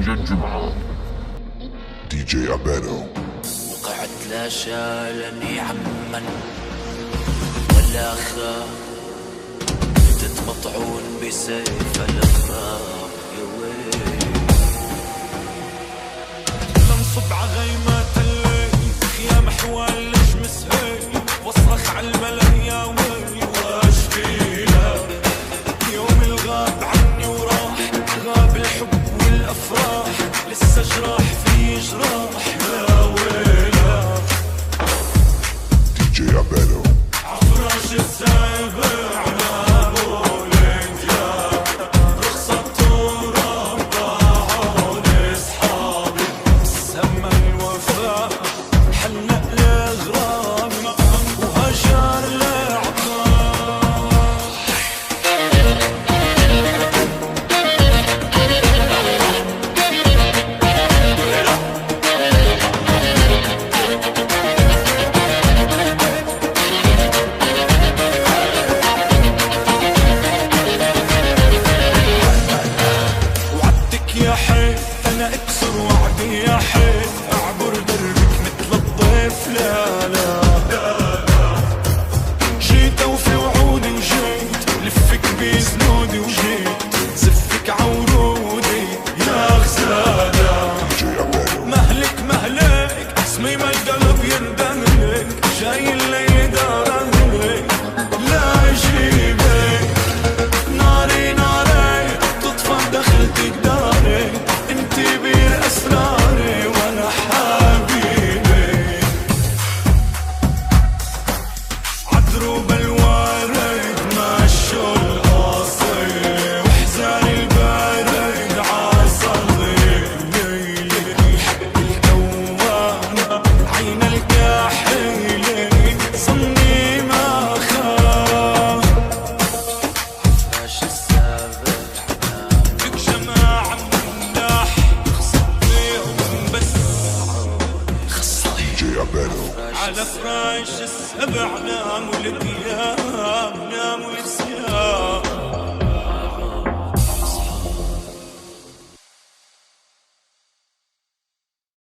الجمعة. دي جي أبانو. وقعت لا شالني عمن ولا خاف، كنت مطعون بسيف الغراب يا ويل. لنصب عغيمات الليل يا محوال لجمس هيل، واصرخ عالملا يا ويل واشكي لك. يوم الغاب عني وراح، غاب الحب والافراح، لسه جراح في جراح يا ويلك. دي جي أبانو. عفراش السايبة على بولد يا رخصة تراب ضاعون اصحابي. سما الوفاء حلق الغرام وهجر العقاب. وعدتك يا حيف انا اكسر وعدي يا حيف، اعبر دربك مثل الضيف. لا لا جيت اوفي وعودي وجيت لفك بزنودي وجيت زفك عورودي يا غزالة. دي جي أبانو. مهلك مهلك اسمي ما القلب يندهلك، جاي الليل دارهلك لا يجيبك. ناري ناري تطفى دخلتك داري، انتي بير اسراري وانا حبيبي. عدروب الوارد مشوا القصير، واحزان البارد عصلي الحق الكوان عين الكحيل صني ما خاف. عفراش السابع بك جماعة مناح خصت فيهم بس دي جي أبانو. على فراش السبع نام ولقياه.